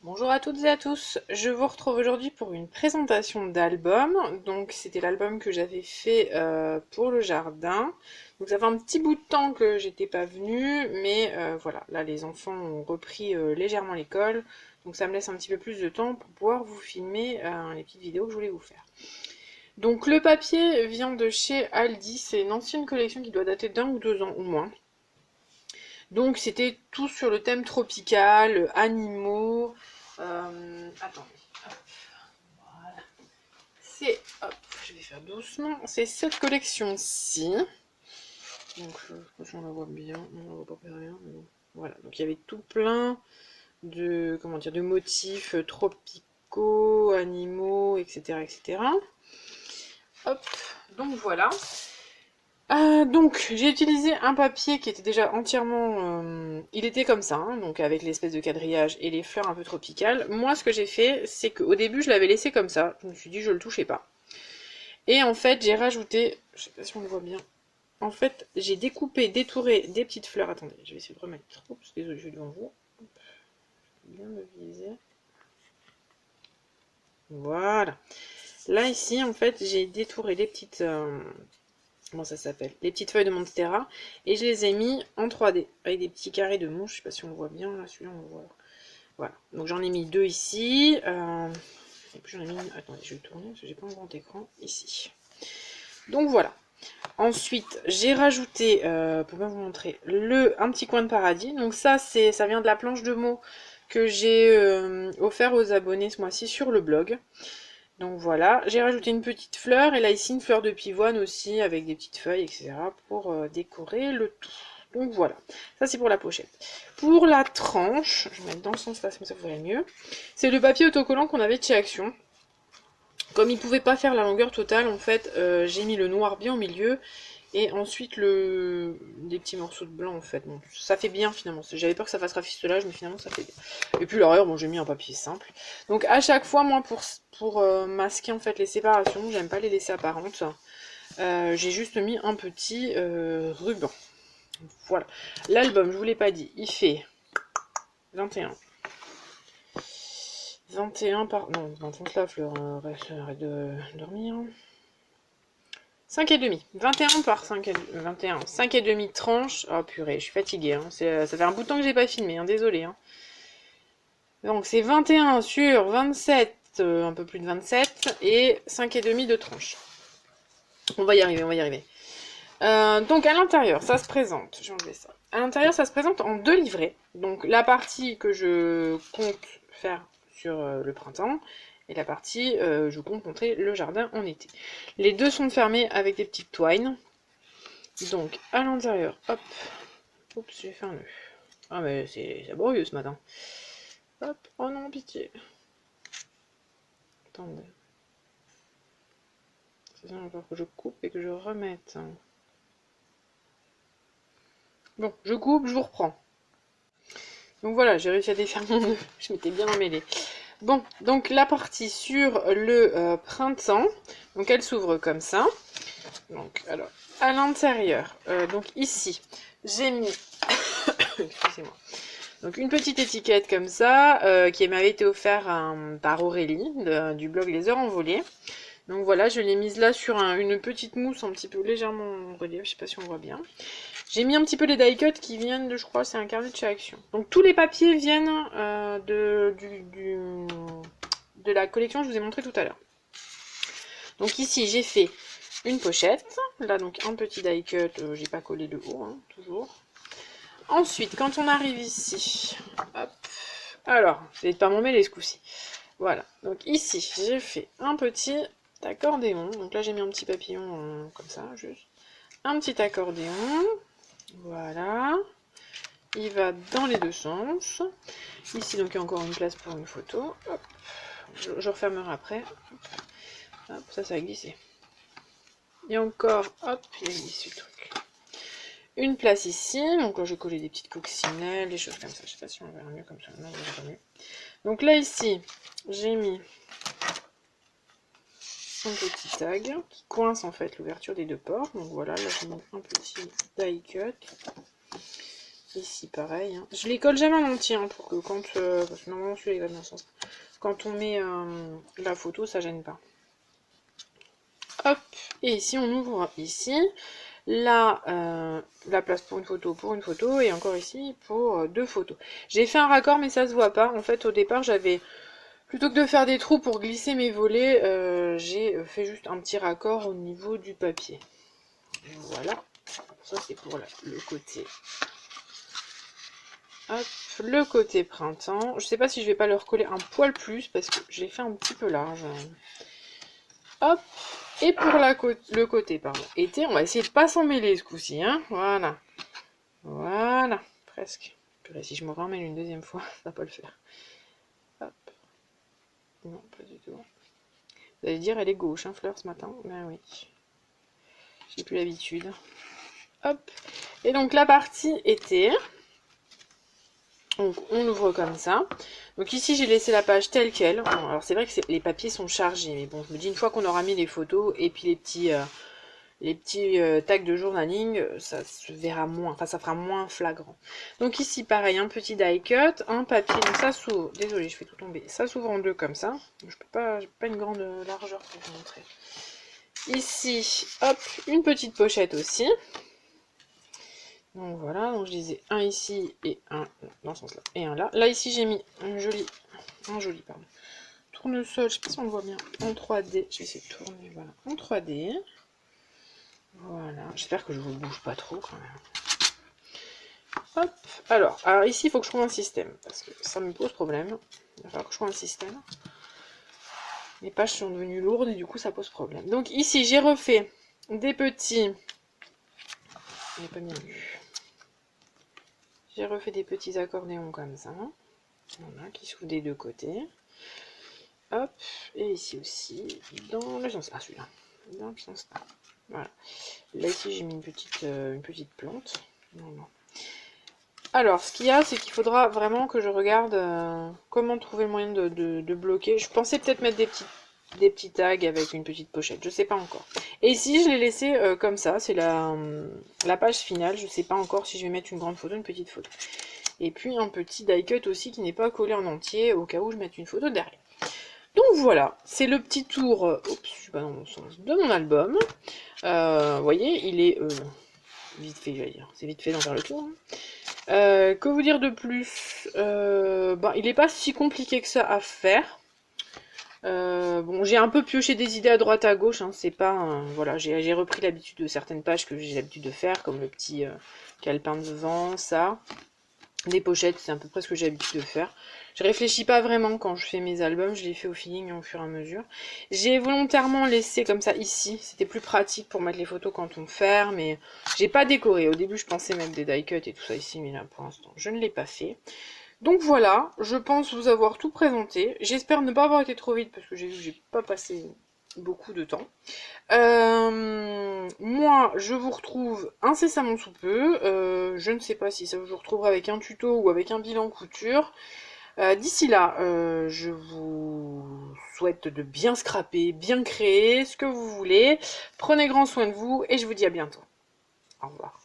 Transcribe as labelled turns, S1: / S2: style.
S1: Bonjour à toutes et à tous, je vous retrouve aujourd'hui pour une présentation d'album. Donc c'était l'album que j'avais fait pour le jardin. Donc ça fait un petit bout de temps que j'étais pas venue, mais voilà, là les enfants ont repris légèrement l'école. Donc ça me laisse un petit peu plus de temps pour pouvoir vous filmer les petites vidéos que je voulais vous faire. Donc le papier vient de chez Aldi, c'est une ancienne collection qui doit dater d'1 ou 2 ans ou moins. Donc c'était tout sur le thème tropical, animaux. Attendez. Hop, voilà. C'est, hop, je vais faire doucement. C'est cette collection-ci. Donc je sais pas si on la voit bien, on la voit pas bien, mais bon. Voilà. Donc il y avait tout plein de, comment dire, de motifs tropicaux, animaux, etc., etc. Hop. Donc voilà. Donc j'ai utilisé un papier qui était déjà entièrement... il était comme ça, hein, donc avec l'espèce de quadrillage et les fleurs un peu tropicales. Moi ce que j'ai fait, c'est qu'au début je l'avais laissé comme ça. Je me suis dit je le touchais pas. Et en fait j'ai rajouté... Je sais pas si on le voit bien. En fait j'ai découpé, détouré des petites fleurs. Attendez, je vais essayer de remettre... Oups, désolé, je suis devant vous. Bien me viser. Voilà. Là ici en fait j'ai détouré des petites... comment ça s'appelle, les petites feuilles de Monstera, et je les ai mis en 3D, avec des petits carrés de mouche, je sais pas si on le voit bien, là, celui-là, on le voit. Voilà, donc j'en ai mis deux ici, et puis j'en ai mis, attendez, je vais tourner, parce que j'ai pas un grand écran, ici. Donc voilà. Ensuite, j'ai rajouté, pour bien vous montrer, un petit coin de paradis, donc ça vient de la planche de mots que j'ai offert aux abonnés ce mois-ci sur le blog. Donc voilà, j'ai rajouté une petite fleur, et là ici une fleur de pivoine aussi, avec des petites feuilles, etc. pour décorer le tout. Donc voilà, ça c'est pour la pochette. Pour la tranche, je vais mettre dans le sens là, comme ça vous verrez mieux, c'est le papier autocollant qu'on avait de chez Action. Comme il ne pouvait pas faire la longueur totale, en fait, j'ai mis le noir bien au milieu, et ensuite des petits morceaux de blanc en fait. Bon, ça fait bien finalement. J'avais peur que ça fasse rafistolage, mais finalement ça fait bien. Et puis l'arrière, bon, j'ai mis un papier simple. Donc à chaque fois, moi, pour masquer en fait les séparations, j'aime pas les laisser apparentes. J'ai juste mis un petit ruban. Voilà. L'album, je vous l'ai pas dit, il fait 21. 21 par... Non, dans la fleur, arrête de dormir. 5,5. 21 par 21. 5,5 tranches. Oh purée, je suis fatiguée. Hein. Ça fait un bout de temps que j'ai pas filmé, hein. Désolé. Hein. Donc c'est 21 sur 27, un peu plus de 27, et 5,5 de tranches. On va y arriver, on va y arriver. Donc à l'intérieur, ça se présente. J'ai enlevé ça. À l'intérieur, ça se présente en 2 livrets. Donc la partie que je compte faire sur le printemps, et la partie, je compte montrer le jardin en été. Les deux sont fermés avec des petites twines. Donc, à l'intérieur, hop. Oups, j'ai fait un nœud. Ah, mais c'est laborieux ce matin. Hop, oh non, pitié. Attendez. C'est ça, encore que je coupe et que je remette. Bon, je coupe, je vous reprends. Donc voilà, j'ai réussi à défaire mon nœud. Je m'étais bien emmêlée. Bon, donc la partie sur le printemps. Donc elle s'ouvre comme ça. Donc, alors, à l'intérieur, donc ici, j'ai mis... Excusez-moi. Donc une petite étiquette comme ça, qui m'avait été offerte par Aurélie, du blog Les Heures Envolées. Donc voilà, je l'ai mise là sur une petite mousse un petit peu légèrement relief, je sais pas si on voit bien. J'ai mis un petit peu les die cuts qui viennent de, je crois, c'est un carnet de chez Action. Donc tous les papiers viennent de la collection que je vous ai montré tout à l'heure. Donc ici, j'ai fait une pochette. Là, donc un petit die cut, j'ai pas collé le haut, hein, toujours. Ensuite, quand on arrive ici, hop, alors, je vais pas m'en mêler ce coup-ci. Voilà, donc ici, j'ai fait un petit accordéon. Donc là, j'ai mis un petit papillon comme ça, juste. Un petit accordéon. Voilà. Il va dans les deux sens. Ici, donc, il y a encore une place pour une photo. Hop. Je refermerai après. Hop, ça a glissé. Et encore, hop, il a glissé le truc. Une place ici, donc je vais coller des petites coccinelles, des choses comme ça. Je sais pas si on verra mieux comme ça. Non, on verra mieux. Donc là, ici, j'ai mis un petit tag qui coince en fait l'ouverture des deux ports. Donc voilà, là j'ai mis un petit die cut. Ici, pareil. Hein. Je les colle jamais en entier, hein, pour que quand... parce que normalement, celui-là, il va dans le sens. Quand on met la photo, ça gêne pas. Hop. Et ici, on ouvre ici. Là, la place pour une photo, et encore ici pour 2 photos. J'ai fait un raccord, mais ça se voit pas. En fait, au départ, j'avais... Plutôt que de faire des trous pour glisser mes volets, j'ai fait juste un petit raccord au niveau du papier. Voilà. Ça, c'est pour le côté... Hop, le côté printemps. Je sais pas si je vais pas le recoller un poil plus parce que je l'ai fait un petit peu large. Hop, et pour le côté été, on va essayer de pas s'en mêler ce coup-ci. Hein, voilà. Voilà, presque. Purée, si je me ramène une deuxième fois, ça va pas le faire. Hop. Non, pas du tout. Vous allez dire, elle est gauche, hein, Fleur, ce matin. Ben oui. J'ai plus l'habitude. Hop. Et donc la partie été. Donc on l'ouvre comme ça. Donc ici j'ai laissé la page telle quelle. Alors c'est vrai que les papiers sont chargés, mais bon, je me dis une fois qu'on aura mis les photos et puis les petits tags de journaling, ça se verra moins, enfin ça fera moins flagrant. Donc ici pareil, un petit die cut, un papier, donc ça s'ouvre, désolé je fais tout tomber, ça s'ouvre en deux comme ça. Je peux pas, j'ai pas une grande largeur pour vous montrer. Ici, hop, une petite pochette aussi. Donc voilà, donc je disais un ici et un dans ce sens-là et un là. Là ici j'ai mis un joli tournesol, je sais pas si on le voit bien, en 3D. Je vais essayer de tourner, voilà, en 3D. Voilà, j'espère que je vous bouge pas trop quand même. Hop, alors ici il faut que je trouve un système parce que ça me pose problème. Il va falloir que je trouve un système. Les pages sont devenues lourdes et du coup ça pose problème. Donc ici j'ai refait des petits. On n'est pas bien vu. J'ai refait des petits accordéons comme ça. Voilà, qui s'ouvrent des deux côtés. Hop, et ici aussi, dans le sens... Ah, celui-là. Dans le sens A. Voilà. Là, ici, j'ai mis une petite plante. Voilà. Alors, ce qu'il y a, c'est qu'il faudra vraiment que je regarde comment trouver le moyen de bloquer. Je pensais peut-être mettre des petits tags avec une petite pochette. Je sais pas encore. Et ici, je l'ai laissé comme ça. C'est la page finale. Je sais pas encore si je vais mettre une grande photo, une petite photo. Et puis, un petit die cut aussi qui n'est pas collé en entier au cas où je mette une photo derrière. Donc voilà, c'est le petit tour, oups, je suis pas dans mon sens, de mon album. Vous voyez, il est vite fait, j'allais dire, c'est vite fait d'en faire le tour. Que vous dire de plus, il n'est pas si compliqué que ça à faire. Bon, j'ai un peu pioché des idées à droite à gauche, hein, c'est pas, voilà, j'ai repris l'habitude de certaines pages que j'ai l'habitude de faire, comme le petit calepin de vent, ça. Des pochettes, c'est à peu près ce que j'ai l'habitude de faire. Je réfléchis pas vraiment quand je fais mes albums, je les fais au feeling au fur et à mesure. J'ai volontairement laissé comme ça ici, c'était plus pratique pour mettre les photos quand on ferme, mais j'ai pas décoré. Au début je pensais mettre des die cuts et tout ça ici, mais là pour l'instant je ne l'ai pas fait. Donc voilà, je pense vous avoir tout présenté. J'espère ne pas avoir été trop vite parce que j'ai vu que j'ai pas passé beaucoup de temps. Moi, je vous retrouve incessamment sous peu. Je ne sais pas si ça vous retrouverai avec un tuto ou avec un bilan couture. D'ici là, je vous souhaite de bien scraper, bien créer, ce que vous voulez. Prenez grand soin de vous et je vous dis à bientôt. Au revoir.